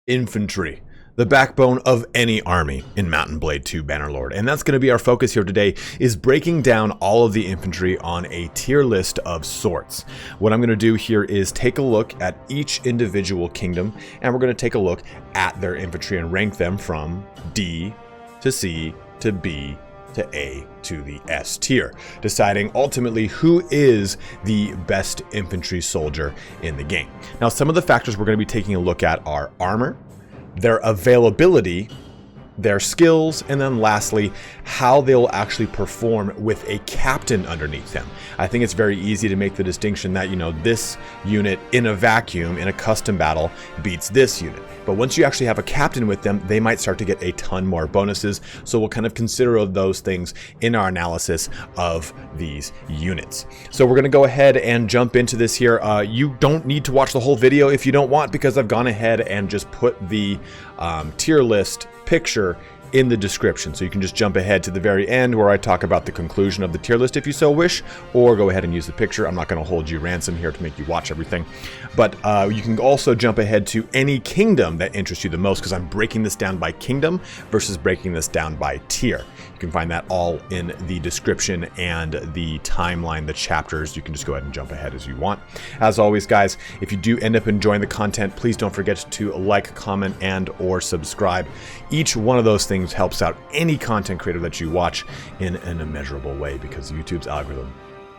Infantry, the backbone of any army in Mount and Blade 2 Bannerlord. And that's going to be our focus here today, is breaking down all of the infantry on a tier list of sorts. What I'm going to do here is take a look at each individual kingdom, and we're going to take a look at their infantry and rank them from D to C to B to A to the S tier, deciding ultimately who is the best infantry soldier in the game. Now, some of the factors we're going to be taking a look at are armor, their availability, their skills, and then lastly, how they'll actually perform with a captain underneath them. I think it's very easy to make the distinction that, you know, this unit in a vacuum, in a custom battle, beats this unit. But once you actually have a captain with them, they might start to get a ton more bonuses. So we'll kind of consider those things in our analysis of these units. So we're going to go ahead and jump into this here. You don't need to watch the whole video if you don't want, because I've gone ahead and just put the tier list picture in the description, so you can just jump ahead to the very end where I talk about the conclusion of the tier list if you so wish, or go ahead and use the picture. I'm not going to hold you ransom here to make you watch everything, but you can also jump ahead to any kingdom that interests you the most, because I'm breaking this down by kingdom versus breaking this down by tier. You can find that all in the description and the timeline, the chapters. You can just go ahead and jump ahead as you want. As always, guys, if you do end up enjoying the content, please don't forget to like, comment, and or subscribe. Each one of those things helps out any content creator that you watch in an immeasurable way, because YouTube's algorithm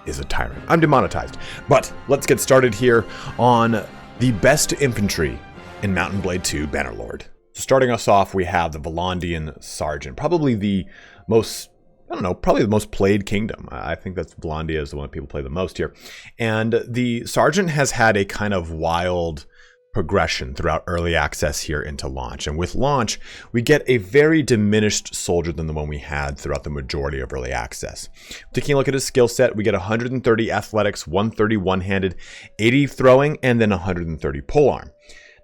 is a tyrant. I'm demonetized. But let's get started here on the best infantry in Mount and Blade 2 Bannerlord. So starting us off, we have the Vlandian Sergeant, probably the most, I don't know, probably the most played kingdom. I think that's Vlandia is the one that people play the most here. And the Sergeant has had a kind of wild progression throughout early access here into launch. And with launch, we get a very diminished soldier than the one we had throughout the majority of early access. Taking a look at his skill set, we get 130 athletics, 130 one-handed, 80 throwing, and then 130 polearm.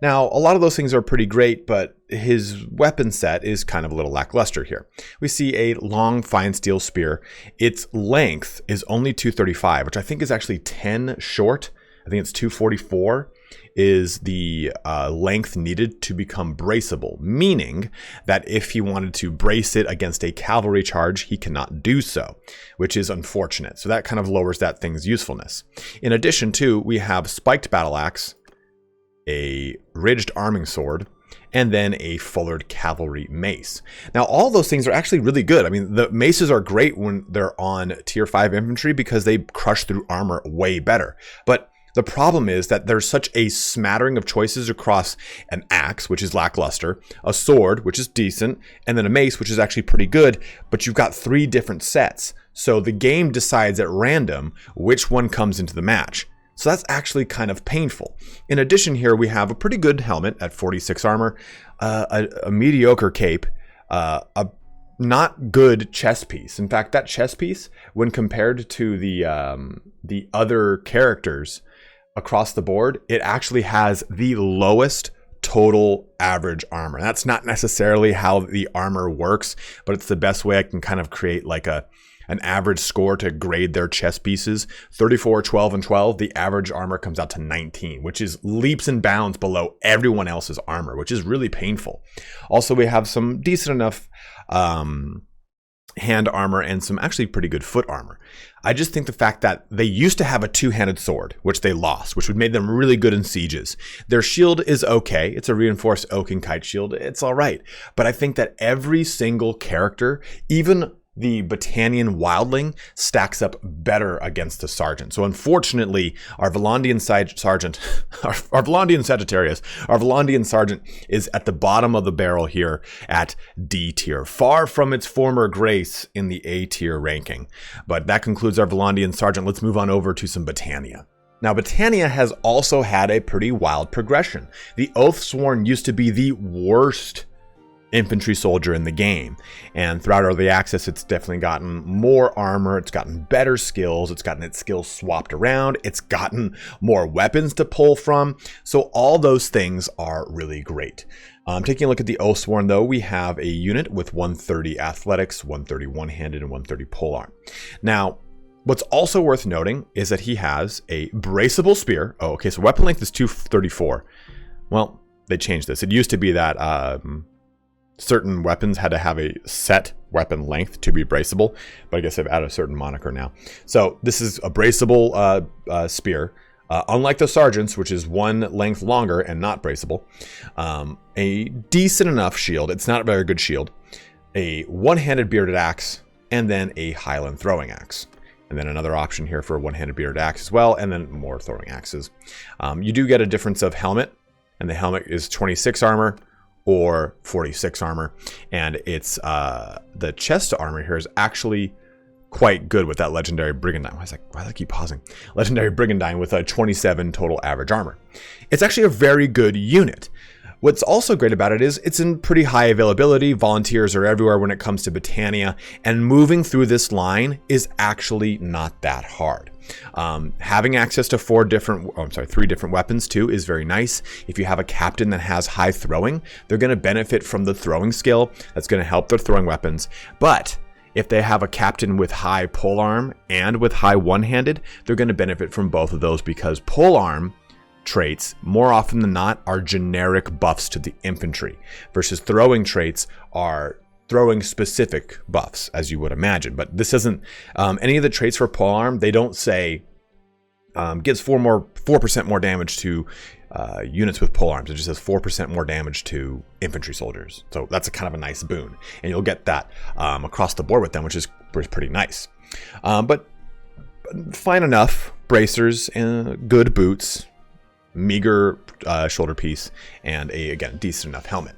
Now, a lot of those things are pretty great, but his weapon set is kind of a little lackluster here. We see a long fine steel spear. Its length is only 235, which I think is actually 10 short. I think it's 244 is the length needed to become braceable, meaning that if he wanted to brace it against a cavalry charge, he cannot do so, which is unfortunate. So that kind of lowers that thing's usefulness. In addition to, we have spiked battle axe, a ridged arming sword, and then a fullered cavalry mace. Now, all those things are actually really good. I mean, the maces are great when they're on tier 5 infantry because they crush through armor way better. But the problem is that there's such a smattering of choices across an axe, which is lackluster, a sword, which is decent, and then a mace, which is actually pretty good, but you've got 3 different sets. So the game decides at random which one comes into the match. So that's actually kind of painful. In addition here, we have a pretty good helmet at 46 armor, a mediocre cape, a not good chest piece. In fact, that chest piece, when compared to the other characters across the board, it actually has the lowest total average armor. That's not necessarily how the armor works, but it's the best way I can kind of create like an average score to grade their chest pieces. 34, 12, and 12, the average armor comes out to 19, which is leaps and bounds below everyone else's armor, which is really painful. Also, we have some decent enough hand armor and some actually pretty good foot armor. I just think the fact that they used to have a two-handed sword, which they lost, which would make them really good in sieges. Their shield is okay. It's a reinforced oak and kite shield. It's all right. But I think that every single character, even the Battanian wildling, stacks up better against the sergeant. So unfortunately, our Vlandian sergeant, our Vlandian Sagittarius, our Vlandian sergeant is at the bottom of the barrel here at D tier, far from its former grace in the A tier ranking. But that concludes our Vlandian sergeant. Let's move on over to some Battania. Now, Battania has also had a pretty wild progression. The Oathsworn used to be the worst infantry soldier in the game, and throughout early access it's definitely gotten more armor, it's gotten better skills, it's gotten its skills swapped around, it's gotten more weapons to pull from. So all those things are really great. Taking a look at the Oathsworn though, we have a unit with 130 athletics, 130 one-handed, and 130 polearm. Now, what's also worth noting is that he has a braceable spear. Oh, okay, so weapon length is 234. Well, they changed this. It used to be that certain weapons had to have a set weapon length to be braceable, but I guess they've added a certain moniker now. So this is a braceable spear. Unlike the Sergeants, which is one length longer and not braceable. A decent enough shield. It's not a very good shield. A one-handed bearded axe, and then a Highland throwing axe. And then another option here for a one-handed bearded axe as well, and then more throwing axes. You do get a difference of helmet, and the helmet is 26 armor or 46 armor. And it's the chest armor here is actually quite good with that legendary brigandine. Why do I keep pausing? Legendary brigandine with a 27 total average armor. It's actually a very good unit. What's also great about it is it's in pretty high availability. Volunteers are everywhere when it comes to Battania, and moving through this line is actually not that hard. Having access to three different weapons too is very nice. If you have a captain that has high throwing, they're going to benefit from the throwing skill. That's going to help their throwing weapons. But if they have a captain with high polearm and with high one-handed, they're going to benefit from both of those, because polearm traits, more often than not, are generic buffs to the infantry, versus throwing traits are throwing specific buffs, as you would imagine. But this isn't any of the traits for polearm. They don't say gives 4% more damage to units with polearms. It just says 4% more damage to infantry soldiers. So that's a kind of a nice boon, and you'll get that across the board with them, which is pretty nice. But fine enough bracers and good boots, meager shoulder piece, and again, decent enough helmet.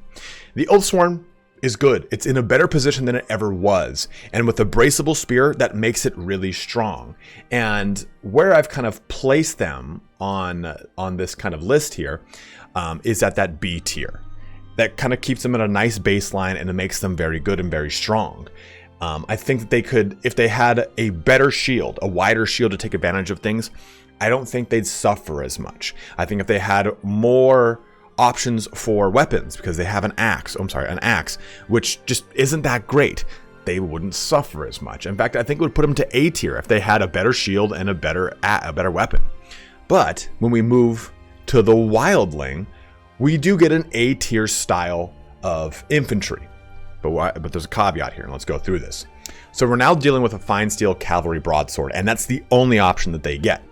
The Oathsworn is good. It's in a better position than it ever was. And with a braceable spear, that makes it really strong. And where I've kind of placed them on this kind of list here is at that B tier. That kind of keeps them at a nice baseline, and it makes them very good and very strong. I think that they could, if they had a better shield, a wider shield to take advantage of things, I don't think they'd suffer as much. I think if they had more options for weapons, because they have an axe, which just isn't that great, they wouldn't suffer as much. In fact, I think it would put them to A tier if they had a better shield and a better weapon. But when we move to the Wildling, we do get an A tier style of infantry. But there's a caveat here, and let's go through this. So we're now dealing with a fine steel cavalry broadsword, and that's the only option that they get.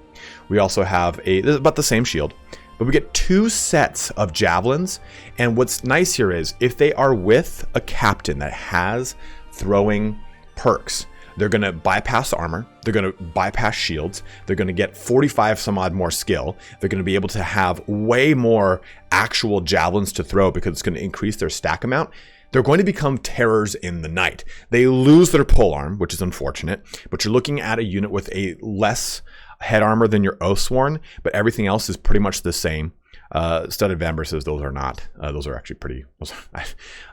We also have about the same shield, but we get 2 sets of javelins. And what's nice here is if they are with a captain that has throwing perks, they're going to bypass armor, they're going to bypass shields, they're going to get 45 some odd more skill, they're going to be able to have way more actual javelins to throw because it's going to increase their stack amount. They're going to become terrors in the night. They lose their polearm, which is unfortunate, but you're looking at a unit with a less head armor than your Oathsworn, but everything else is pretty much the same. Studded Vambraces, those are not. Those are actually pretty. I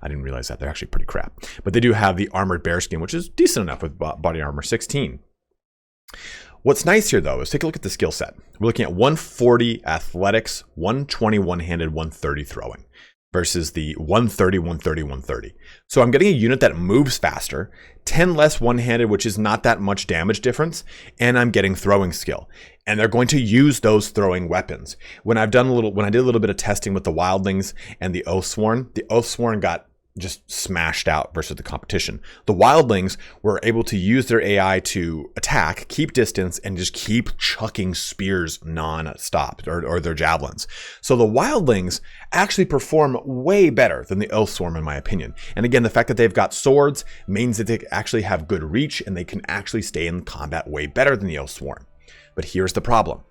didn't realize that. They're actually pretty crap. But they do have the armored bearskin, which is decent enough with body armor 16. What's nice here, though, is take a look at the skill set. We're looking at 140 athletics, 120 one-handed, 130 throwing, versus the 130, 130, 130. So I'm getting a unit that moves faster, 10 less one-handed, which is not that much damage difference, and I'm getting throwing skill. And they're going to use those throwing weapons. When I did a little bit of testing with the Wildlings and the Oathsworn got just smashed out versus the competition. The Wildlings were able to use their AI to attack, keep distance, and just keep chucking spears non-stop, or their javelins. So the Wildlings actually perform way better than the Oathsworn, in my opinion. And again, the fact that they've got swords means that they actually have good reach, and they can actually stay in combat way better than the Oathsworn. But here's the problem.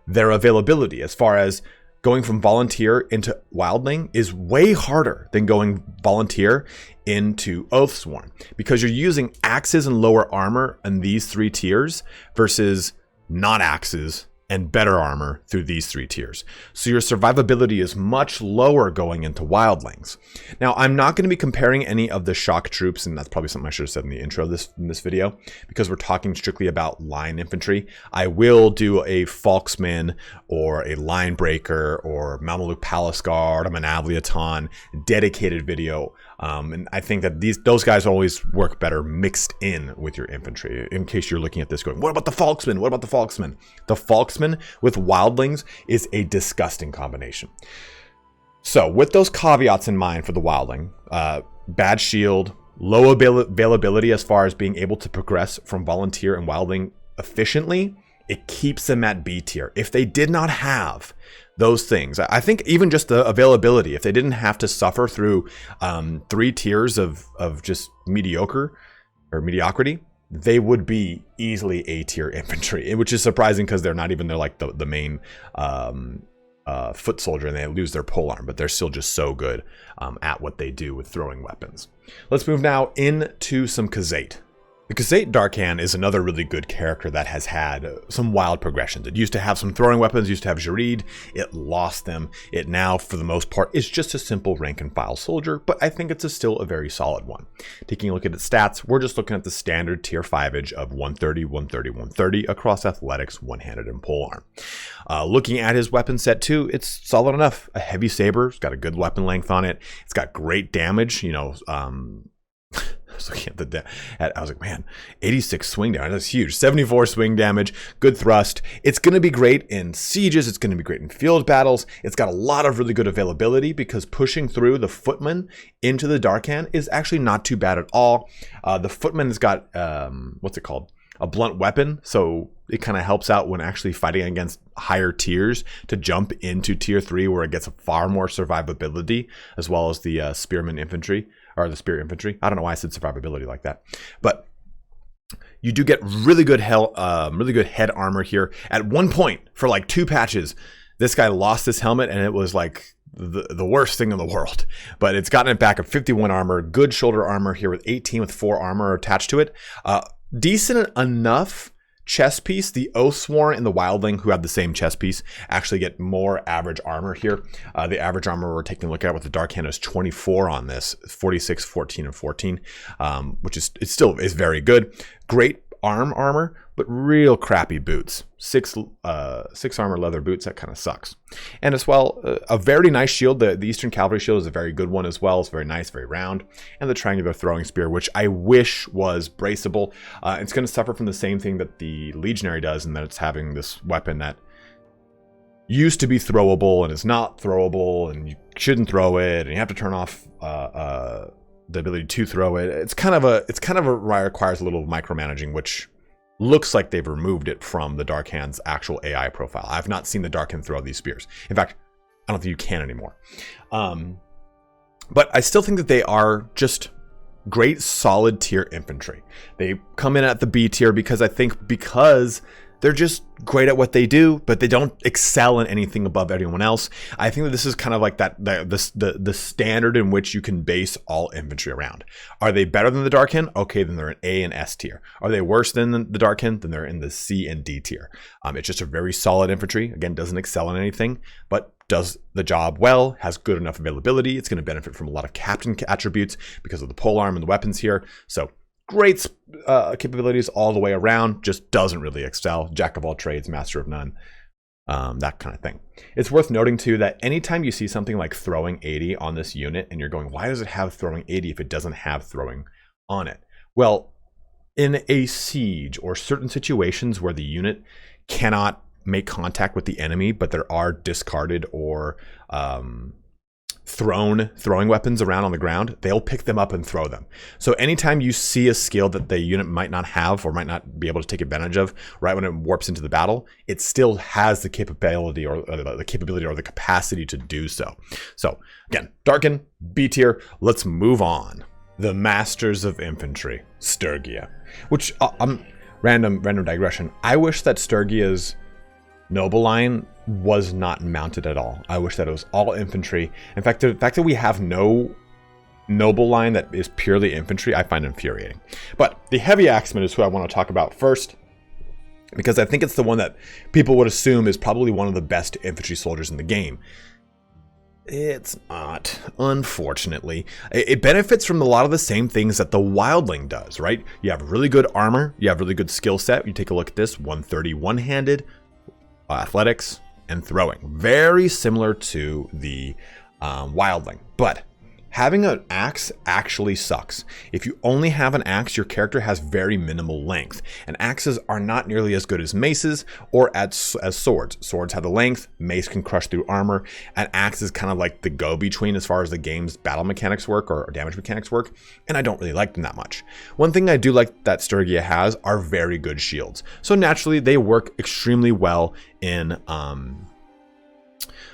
Their availability, as far as going from volunteer into Wildling, is way harder than going volunteer into Oathsworn, because you're using axes and lower armor in these 3 tiers versus not axes and better armor through these 3 tiers. So your survivability is much lower going into Wildlings. Now, I'm not going to be comparing any of the shock troops, and that's probably something I should have said in the intro of this video, because we're talking strictly about line infantry. I will do a Falksman or a line breaker or Mameluke Palace Guard, a Manavliaton dedicated video. And I think that those guys always work better mixed in with your infantry. In case you're looking at this going, what about the Falksman? What about the Falksman? The Falksman with Wildlings is a disgusting combination. So with those caveats in mind for the Wildling, bad shield, low availability as far as being able to progress from Volunteer and Wildling efficiently, it keeps them at B tier. If they did not have those things, I think even just the availability, if they didn't have to suffer through 3 tiers of just mediocre or mediocrity, they would be easily A tier infantry, which is surprising because they're not even the main foot soldier, and they lose their polearm, but they're still just so good at what they do with throwing weapons. Let's move now into some Khuzait. The Khuzait Darkhan is another really good character that has had some wild progressions. It used to have some throwing weapons, used to have Jareed, it lost them. It now, for the most part, is just a simple rank and file soldier, but I think it's still a very solid one. Taking a look at its stats, we're just looking at the standard tier 5-age of 130, 130, 130 across athletics, one-handed, and polearm. Looking at his weapon set too, it's solid enough. A heavy saber, it's got a good weapon length on it. It's got great damage, I was looking at I was like, man, 86 swing damage, that's huge. 74 swing damage, good thrust. It's going to be great in sieges. It's going to be great in field battles. It's got a lot of really good availability because pushing through the footman into the Darkhan is actually not too bad at all. The footman has got, what's it called? A blunt weapon. So it kind of helps out when actually fighting against higher tiers to jump into tier 3 where it gets far more survivability, as well as the spearman infantry. Or the spear infantry. I don't know why I said survivability like that, but you do get really good head armor here. At one point, for like 2 patches, this guy lost his helmet, and it was like the worst thing in the world. But it's gotten it back at 51 armor, good shoulder armor here with 18 with 4 armor attached to it. Decent enough chest piece. The Oathsworn and the Wildling, who have the same chest piece, actually get more average armor here. The average armor we're taking a look at with the Darkhan is 24 on this, 46, 14, and 14, which is very good. Great armor, but real crappy boots. 6 armor leather boots, that kind of sucks. And as well, a very nice shield. The Eastern Cavalry shield is a very good one as well. It's very nice, very round. And the triangular throwing spear, which I wish was braceable. It's going to suffer from the same thing that the Legionary does, in that it's having this weapon that used to be throwable and is not throwable, and you shouldn't throw it, and you have to turn off the ability to throw it. It's kind of requires a little micromanaging, which looks like they've removed it from the Darkhan's actual AI profile. I've not seen the Darkhan throw these spears. In fact, I don't think you can anymore. But I still think that they are just great solid tier infantry. They come in at the B tier because they're just great at what they do, but they don't excel in anything above everyone else. I think that this is kind of like the standard in which you can base all infantry around. Are they better than the Darkhan? Okay, then they're in A and S tier. Are they worse than the Darkhan? Then they're in the C and D tier. It's just a very solid infantry. Again, doesn't excel in anything, but does the job well, has good enough availability. It's going to benefit from a lot of captain attributes because of the polearm and the weapons here. So great capabilities all the way around, just doesn't really excel. Jack of all trades, master of none, that kind of thing. It's worth noting too that anytime you see something like throwing 80 on this unit and you're going, why does it have throwing 80 if it doesn't have throwing on it? Well, in a siege or certain situations where the unit cannot make contact with the enemy, but there are discarded or throwing weapons around on the ground, they'll pick them up and throw them. So anytime you see a skill that the unit might not have or might not be able to take advantage of right when it warps into the battle, it still has the capability or the capacity to do so. So again, Darkhan, B tier. Let's move on. The Masters of Infantry, Sturgia, which random digression. I wish that Sturgia's noble line was not mounted at all. I wish that it was all infantry. In fact, the fact that we have no noble line that is purely infantry, I find infuriating. But the heavy axeman is who I want to talk about first, because I think it's the one that people would assume is probably one of the best infantry soldiers in the game. It's not, unfortunately. It benefits from a lot of the same things that the Wildling does, right? You have really good armor, you have really good skill set. You take a look at this, 130 one-handed, athletics, and throwing. Very similar to the Wildling. But Having an axe actually sucks. If you only have an axe, your character has very minimal length, and axes are not nearly as good as maces or as swords. Swords have the length, mace can crush through armor, and axe is kind of like the go-between as far as the game's battle mechanics work or damage mechanics work, and I don't really like them that much. One thing I do like that Sturgia has are very good shields, so naturally they work extremely well in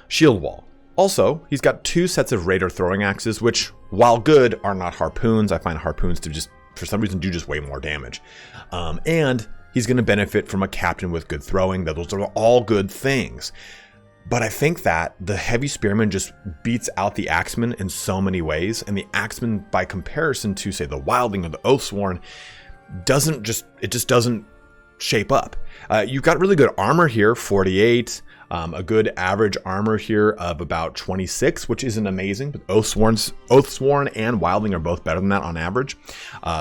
shield wall. Also, he's got 2 sets of raider throwing axes, which, while good, are not harpoons. I find harpoons to just, for some reason, do just way more damage. And he's going to benefit from a captain with good throwing. Those are all good things. But I think that the heavy spearman just beats out the axeman in so many ways, and the axeman, by comparison to, say, the wildling or the oathsworn, doesn't shape up. You've got really good armor here, 48. A good average armor here of about 26, which isn't amazing, but Oathsworn and Wildling are both better than that on average.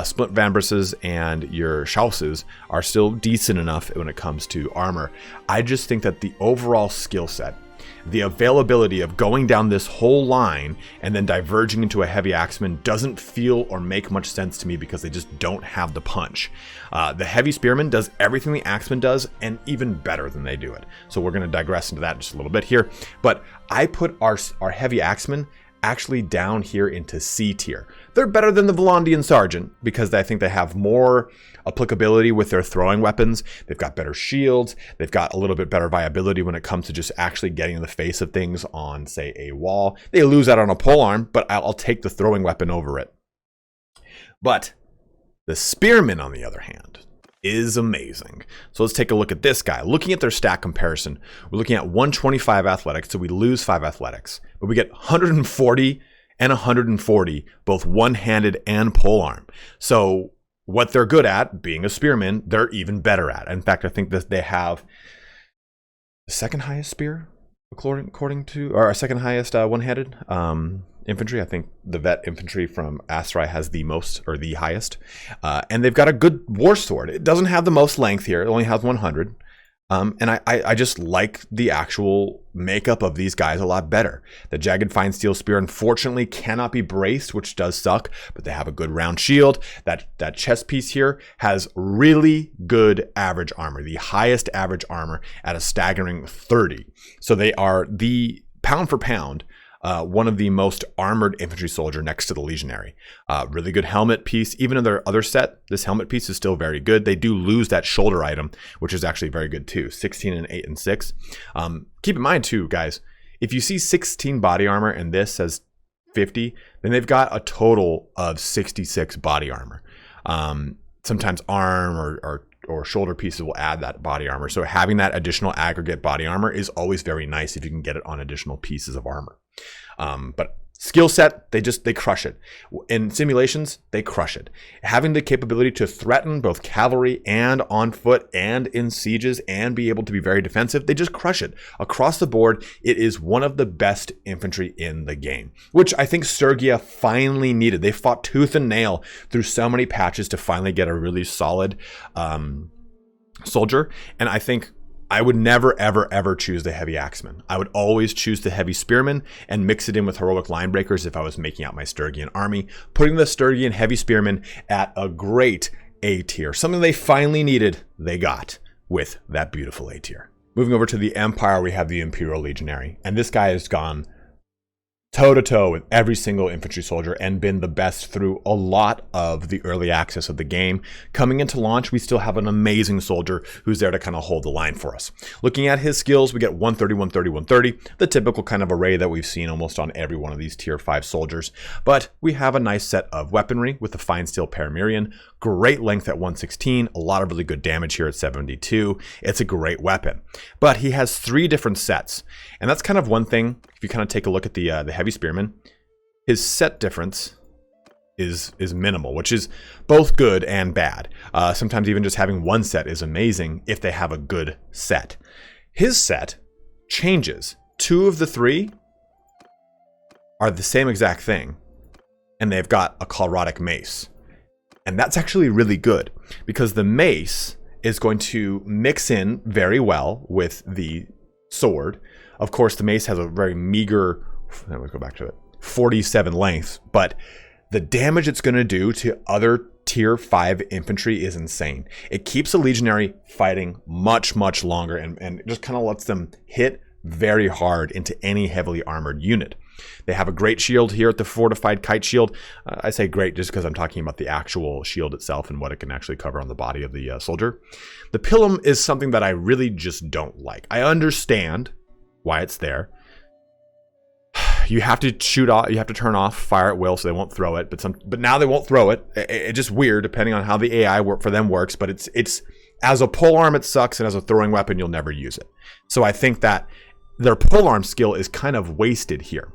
Splint Vambraces and your Schauses are still decent enough when it comes to armor. I just think that the overall skill set, the availability of going down this whole line and then diverging into a heavy axeman doesn't feel or make much sense to me because they just don't have the punch. The heavy spearman does everything the axeman does and even better than they do it. So we're going to digress into that just a little bit here. But I put our heavy axeman actually down here into C tier. They're better than the Vlandian Sergeant because I think they have more applicability with their throwing weapons. They've got better shields. They've got a little bit better viability when it comes to just actually getting in the face of things on, say, a wall. They lose out on a polearm, but I'll take the throwing weapon over it. But the spearman, on the other hand, is amazing. So let's take a look at this guy. Looking at their stat comparison, we're looking at 125 athletics, so we lose 5 athletics, but we get 140 and 140, both one-handed and polearm. So what they're good at, being a spearman, they're even better at. In fact, I think that they have the second highest spear, according to, or second highest one-handed infantry. I think the vet infantry from Aserai has the most, or the highest. And they've got a good war sword. It doesn't have the most length here. It only has 100. And I just like the actual makeup of these guys a lot better. The jagged fine steel spear unfortunately cannot be braced, which does suck, but they have a good round shield. That chest piece here has really good average armor, the highest average armor at a staggering 30. So they are the pound for pound one of the most armored infantry soldier next to the legionary. Really good helmet piece. Even in their other set, this helmet piece is still very good. They do lose that shoulder item, which is actually very good too. 16 and 8 and 6. Keep in mind too, guys, if you see 16 body armor and this says 50, then they've got a total of 66 body armor. Sometimes arm or shoulder pieces will add that body armor. So having that additional aggregate body armor is always very nice if you can get it on additional pieces of armor. But skill set, they crush it. In simulations, they crush it. Having the capability to threaten both cavalry and on foot and in sieges and be able to be very defensive, they just crush it. Across the board, it is one of the best infantry in the game, which I think Sturgia finally needed. They fought tooth and nail through so many patches to finally get a really solid soldier. And I think I would never, ever, ever choose the heavy axeman. I would always choose the heavy spearman and mix it in with heroic line breakers if I was making out my Sturgian army, putting the Sturgian heavy spearman at a great A tier. Something they finally needed, they got with that beautiful A tier. Moving over to the Empire, we have the Imperial Legionary. And this guy has gone toe-to-toe with every single infantry soldier and been the best through a lot of the early access of the game. Coming into launch, we still have an amazing soldier who's there to kind of hold the line for us. Looking at his skills, we get 130, 130, 130, the typical kind of array that we've seen almost on every one of these tier 5 soldiers. But we have a nice set of weaponry with the fine steel Paramirian, great length at 116, a lot of really good damage here at 72. It's a great weapon. But he has 3 different sets. And that's kind of one thing, if you kind of take a look at the heavy spearman, his set difference is minimal, which is both good and bad. Sometimes even just having one set is amazing if they have a good set. His set changes. 2 of the 3 are the same exact thing, and they've got a chlorotic mace. And that's actually really good because the mace is going to mix in very well with the sword. Of course, the mace has a very meager, let's go back to it. 47 length, but the damage it's going to do to other tier 5 infantry is insane. It keeps a legionary fighting much, much longer and just kind of lets them hit very hard into any heavily armored unit. They have a great shield here at the fortified kite shield. I say great just because I'm talking about the actual shield itself and what it can actually cover on the body of the soldier. The pilum is something that I really just don't like. I understand why it's there. You have to shoot off, you have to turn off fire at will so they won't throw it, but now they won't throw it. It's just weird depending on how the AI for them works, but it's as a polearm it sucks, and as a throwing weapon you'll never use it. So I think that their polearm skill is kind of wasted here.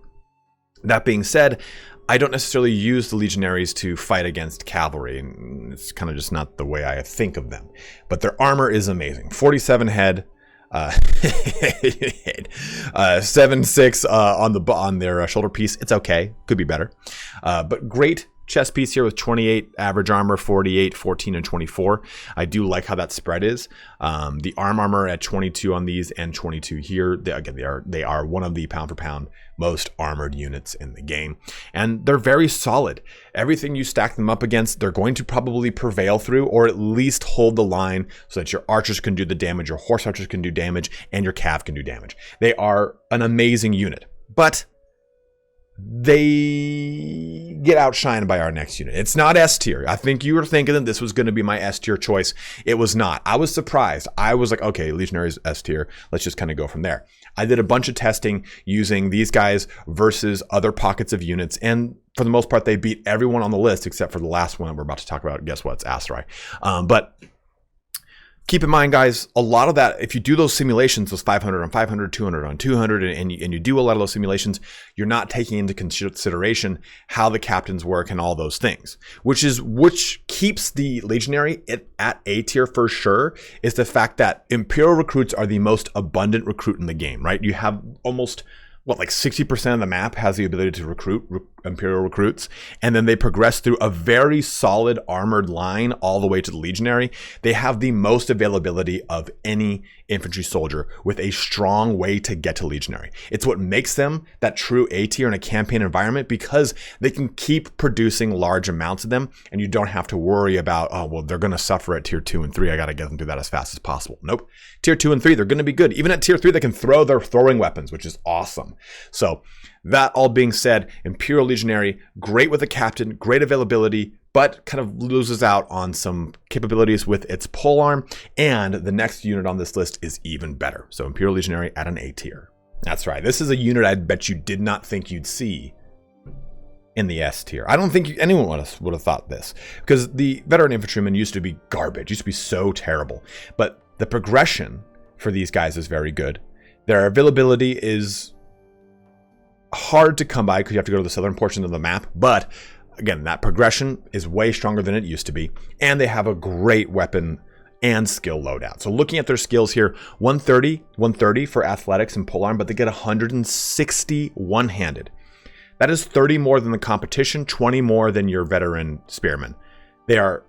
That being said, I don't necessarily use the legionaries to fight against cavalry, and it's kind of just not the way I think of them. But their armor is amazing. 47 head, 7.6 on their shoulder piece. It's okay, could be better, but great chest piece here with 28 average armor, 48, 14, and 24. I do like how that spread is. The armor at 22 on these and 22 here. They are one of the pound for pound most armored units in the game, and they're very solid. Everything you stack them up against, they're going to probably prevail through, or at least hold the line so that your archers can do the damage, your horse archers can do damage, and your cav can do damage. They are an amazing unit, but they get outshined by our next unit. It's not S tier. I think you were thinking that this was going to be my S tier choice. It was not. I was surprised. I was like, okay, Legionaries S tier. Let's just kind of go from there. I did a bunch of testing using these guys versus other pockets of units, and for the most part, they beat everyone on the list except for the last one that we're about to talk about. Guess what? It's Aserai. But keep in mind, guys, a lot of that, if you do those simulations, those 500 on 500, 200 on 200, and you do a lot of those simulations, you're not taking into consideration how the captains work and all those things, which keeps the legionary at A tier for sure, is the fact that Imperial recruits are the most abundant recruit in the game, right? You have almost, like 60% of the map has the ability to recruit Imperial recruits, and then they progress through a very solid armored line all the way to the legionary. They have the most availability of any infantry soldier with a strong way to get to legionary. It's what makes them that true A tier in a campaign environment, because they can keep producing large amounts of them, and you don't have to worry about, oh, well, they're going to suffer at tier 2 and 3. I got to get them through that as fast as possible. Nope. Tier 2 and 3, they're going to be good. Even at tier 3, they can throw their throwing weapons, which is awesome. So that all being said, Imperial Legionary, great with a captain, great availability, but kind of loses out on some capabilities with its polearm, and the next unit on this list is even better. So Imperial Legionary at an A tier. That's right. This is a unit I bet you did not think you'd see in the S tier. I don't think anyone would have thought this, because the veteran infantrymen used to be garbage, used to be so terrible. But the progression for these guys is very good. Their availability is hard to come by because you have to go to the southern portion of the map, but again, that progression is way stronger than it used to be, and they have a great weapon and skill loadout. So looking at their skills here, 130 for athletics and polearm, but they get 160 one-handed. That is 30 more than the competition, 20 more than your veteran spearmen. They are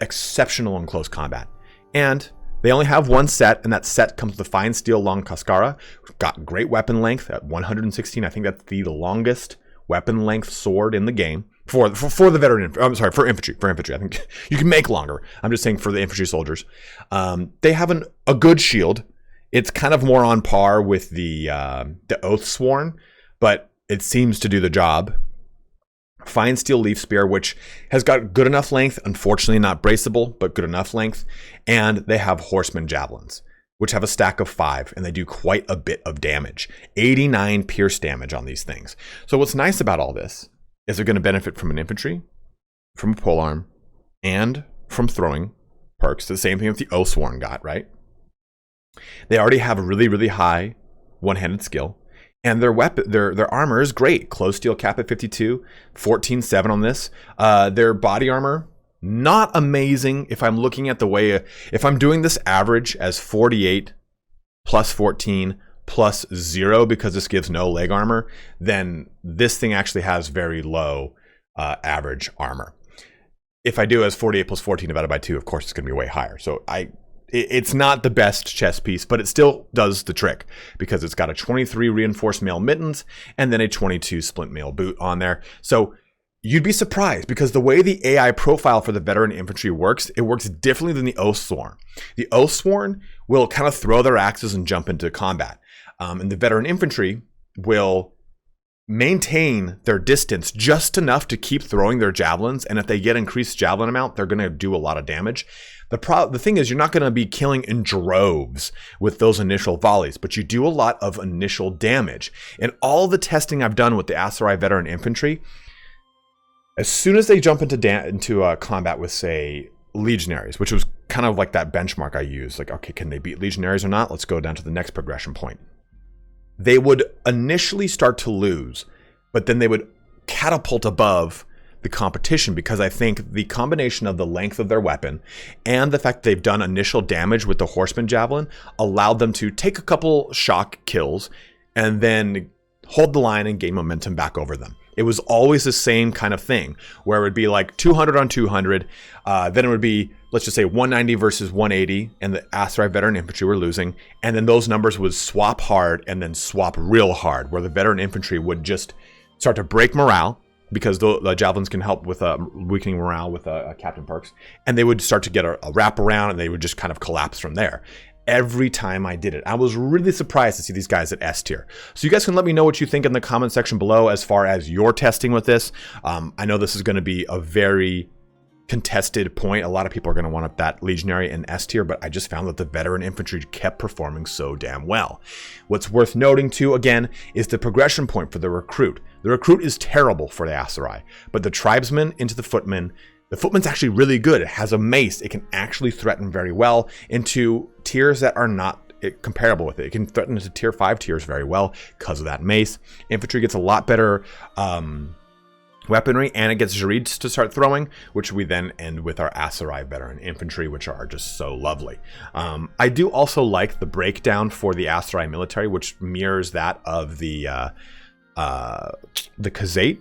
exceptional in close combat, and they only have one set, and that set comes with the Fine Steel Long Cascara. Got great weapon length at 116. I think that's the longest weapon length sword in the game for the veteran. I'm sorry, for infantry. For infantry, I think you can make longer. I'm just saying for the infantry soldiers. They have a good shield. It's kind of more on par with the Oathsworn, but it seems to do the job. Fine Steel Leaf Spear, which has got good enough length, unfortunately not braceable, but good enough length. And they have Horseman Javelins, which have a stack of 5, and they do quite a bit of damage. 89 pierce damage on these things. So what's nice about all this is they're going to benefit from an infantry, from a polearm, and from throwing perks. The same thing with the Oathsworn got, right? They already have a really, really high one-handed skill. And their weapon, their armor is great. Close steel cap at 52, 14.7 on this. Their body armor, not amazing. If I'm looking at the way, if I'm doing this average as 48 plus 14 plus 0, because this gives no leg armor, then this thing actually has very low average armor. If I do as 48 plus 14 divided by 2, of course it's going to be way higher. So it's not the best chess piece, but it still does the trick because it's got a 23 reinforced mail mittens and then a 22 splint mail boot on there. So you'd be surprised because the way the AI profile for the veteran infantry works, it works differently than the Oathsworn. The Oathsworn will kind of throw their axes and jump into combat. And the veteran infantry will maintain their distance just enough to keep throwing their javelins. And if they get increased javelin amount, they're going to do a lot of damage. The thing is, you're not going to be killing in droves with those initial volleys, but you do a lot of initial damage. And all the testing I've done with the Aserai veteran infantry, as soon as they jump into combat with, say, legionaries, which was kind of like that benchmark I used, like, okay, can they beat legionaries or not? Let's go down to the next progression point. They would initially start to lose, but then they would catapult above the competition because I think the combination of the length of their weapon and the fact they've done initial damage with the Horseman Javelin allowed them to take a couple shock kills and then hold the line and gain momentum back over them. It was always the same kind of thing where it would be like 200 on 200. Then it would be, let's just say 190 versus 180 and the Aserai veteran infantry were losing. And then those numbers would swap hard and then swap real hard where the veteran infantry would just start to break morale because the javelins can help with weakening morale with Captain Perks. And they would start to get a wrap around and they would just kind of collapse from there. Every time I did it, I was really surprised to see these guys at S tier. So you guys can let me know what you think in the comment section below as far as your testing with this. I know this is going to be a very contested point. A lot of people are going to want up that legionary in S tier, but I just found that the veteran infantry kept performing so damn well. What's worth noting too, again, is the progression point for the recruit. The recruit is terrible for the Aserai, but the tribesman into the footman, the footman's actually really good. It has a mace. It can actually threaten very well into tiers that are not comparable with it. It can threaten into tier 5 tiers very well because of that mace. Infantry gets a lot better weaponry, and it gets Jarids to start throwing, which we then end with our Aserai veteran infantry, which are just so lovely. I do also like the breakdown for the Aserai military, which mirrors that of the Khuzait.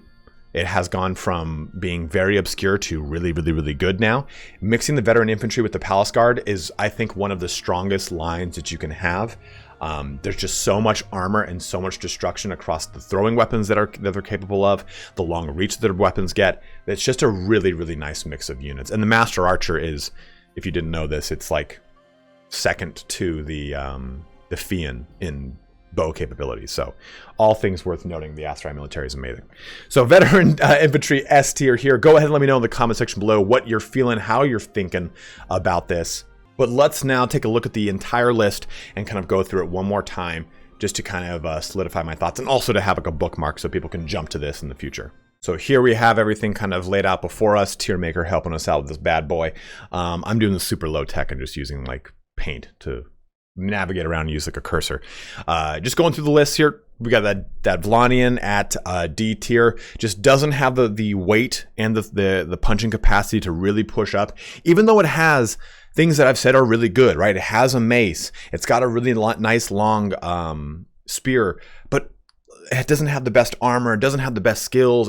It has gone from being very obscure to really, really, really good now. Mixing the veteran infantry with the palace guard is, I think, one of the strongest lines that you can have. There's just so much armor and so much destruction across the throwing weapons that they're capable of, the long reach that their weapons get. It's just a really, really nice mix of units. And the Master Archer is, if you didn't know this, it's like second to the Fian in bow capabilities. So all things worth noting. The Aserai military is amazing. So veteran infantry S tier here. Go ahead and let me know in the comment section below what you're feeling, how you're thinking about this. But let's now take a look at the entire list and kind of go through it one more time just to kind of solidify my thoughts and also to have like a bookmark so people can jump to this in the future. So here we have everything kind of laid out before us. Tier Maker helping us out with this bad boy. I'm doing the super low tech and just using like paint to navigate around and use like a cursor. Just going through the list here, we got that Vlandian at D tier. Just doesn't have the weight and the punching capacity to really push up, even though it has things that I've said are really good, right? It has a mace. It's got a really nice long spear, but it doesn't have the best armor. It doesn't have the best skills.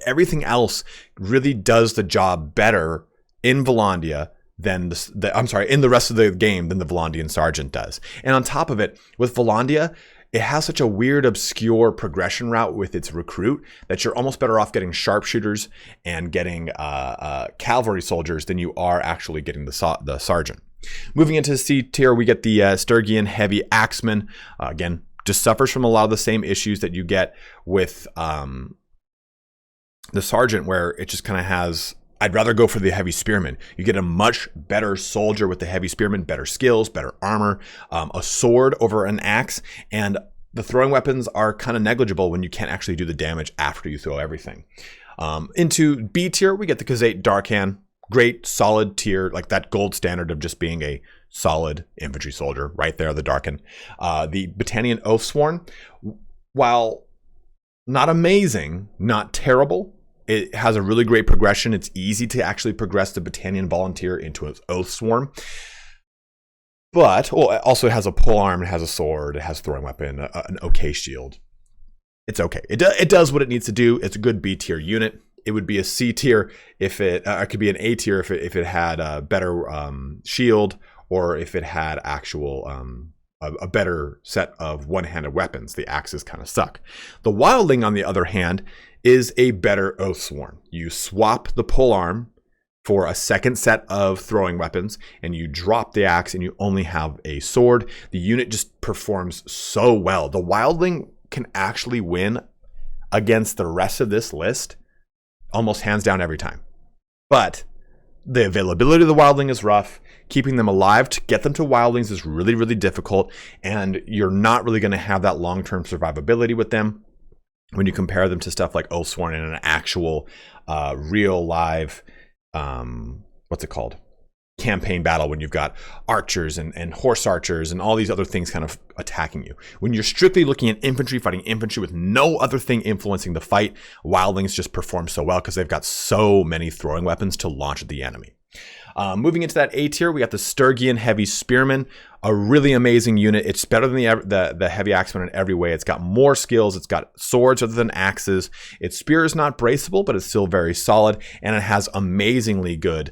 Everything else really does the job better in Vlandia than in the rest of the game than the Vlandian Sergeant does. And on top of it, with Vlandia, it has such a weird, obscure progression route with its recruit that you're almost better off getting sharpshooters and getting cavalry soldiers than you are actually getting the Sergeant. Moving into C tier, we get the Sturgian Heavy Axeman. Again, just suffers from a lot of the same issues that you get with the Sergeant, where it just kind of has... I'd rather go for the Heavy Spearman. You get a much better soldier with the Heavy Spearman, better skills, better armor, a sword over an axe, and the throwing weapons are kind of negligible when you can't actually do the damage after you throw everything. Into B tier, we get the Khuzait Darkhan. Great, solid tier, like that gold standard of just being a solid infantry soldier right there, the Darkhan. The Battanian Oathsworn, while not amazing, not terrible, it has a really great progression. It's easy to actually progress the Battanian Volunteer into its Oathsworn. But, also it has a pole arm, it has a sword, it has a throwing weapon, an okay shield. It's okay. It does what it needs to do. It's a good B tier unit. It would be a C tier if it could be an A tier if it had a better shield or if it had actual a better set of one-handed weapons. The axes kind of suck. The Wildling, on the other hand, is a better Oathsworn. You swap the polearm for a second set of throwing weapons, and you drop the axe and you only have a sword. The unit just performs so well. The Wildling can actually win against the rest of this list almost hands down every time. But the availability of the Wildling is rough. Keeping them alive to get them to Wildlings is really, really difficult, and you're not really going to have that long-term survivability with them when you compare them to stuff like Oathsworn in an actual real live what's it called, campaign battle, when you've got archers and horse archers and all these other things kind of attacking you. When you're strictly looking at infantry, fighting infantry with no other thing influencing the fight, Wildlings just perform so well because they've got so many throwing weapons to launch at the enemy. Moving into that A tier, we got the Sturgian Heavy Spearman, a really amazing unit. It's better than the Heavy Axeman in every way. It's got more skills. It's got swords other than axes. Its spear is not braceable, but it's still very solid, and it has amazingly good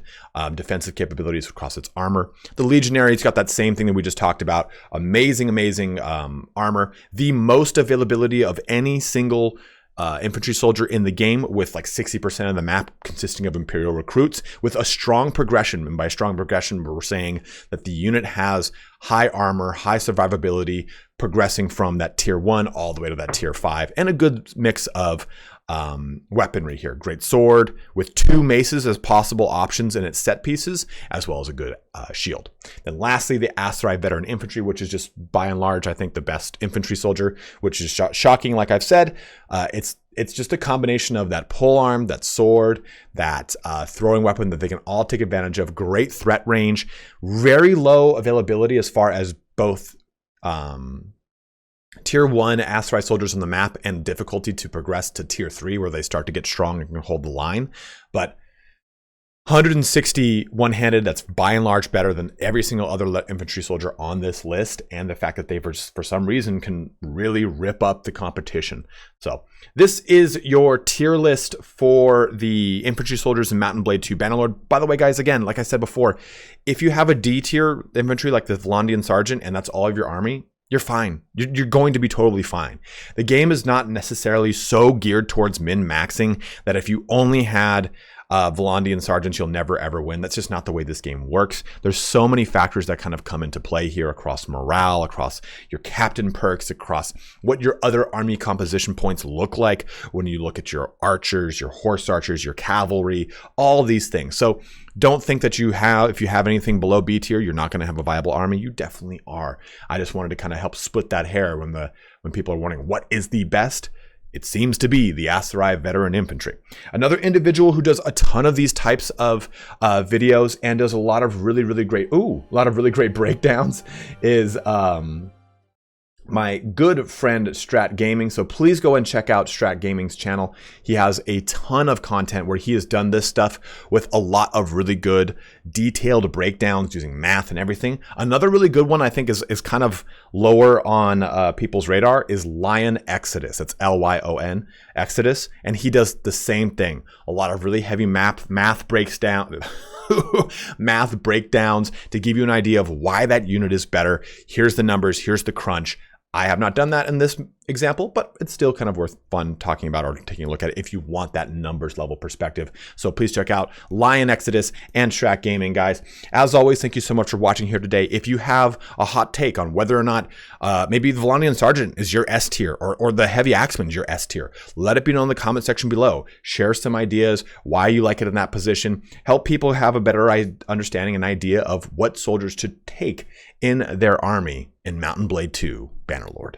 defensive capabilities across its armor. The Legionary, it's got that same thing that we just talked about. Amazing armor. The most availability of any single infantry soldier in the game, with like 60% of the map consisting of Imperial recruits, with a strong progression. And by strong progression, we're saying that the unit has high armor, high survivability, progressing from that tier 1 all the way to that tier 5, and a good mix of weaponry here. Great sword with 2 maces as possible options in its set pieces, as well as a good shield. Then lastly, the Aserai Veteran Infantry, which is just by and large, I think, the best infantry soldier, which is shocking. Like I've said, it's just a combination of that polearm, that sword, that throwing weapon that they can all take advantage of. Great threat range, very low availability as far as both tier 1 Aserai soldiers on the map and difficulty to progress to tier 3, where they start to get strong and can hold the line. But 160 one-handed, that's by and large better than every single other infantry soldier on this list, and the fact that they, for some reason, can really rip up the competition. So this is your tier list for the infantry soldiers in Mount and Blade 2 Bannerlord. By the way, guys, again, like I said before, if you have a D tier infantry like the Vlandian Sergeant and that's all of your army, you're fine. You're going to be totally fine. The game is not necessarily so geared towards min-maxing that if you only had Vlandian Sergeants, you'll never ever win. That's just not the way this game works. There's so many factors that kind of come into play here across morale, across your captain perks, across what your other army composition points look like when you look at your archers, your horse archers, your cavalry, all these things. So don't think that if you have anything below B tier, you're not going to have a viable army. You definitely are. I just wanted to kind of help split that hair when people are wondering what is the best. It seems to be the Aserai Veteran Infantry. Another individual who does a ton of these types of videos and does a lot of really great breakdowns is my good friend StratGaming. So please go and check out StratGaming's channel. He has a ton of content where he has done this stuff with a lot of really good detailed breakdowns using math and everything. Another really good one I think is kind of lower on people's radar is LyonExodus. It's Lyon Exodus, and he does the same thing. A lot of really heavy math breaks down math breakdowns to give you an idea of why that unit is better. Here's the numbers, here's the crunch. I have not done that in this example, but it's still kind of worth fun talking about or taking a look at it if you want that numbers level perspective. So please check out LyonExodus and StratGaming, guys. As always, thank you so much for watching here today. If you have a hot take on whether or not maybe the Vlandian Sergeant is your S tier or the Heavy Axeman is your S tier, let it be known in the comment section below. Share some ideas, why you like it in that position. Help people have a better understanding and idea of what soldiers to take in their army in Mount and Blade 2 Bannerlord.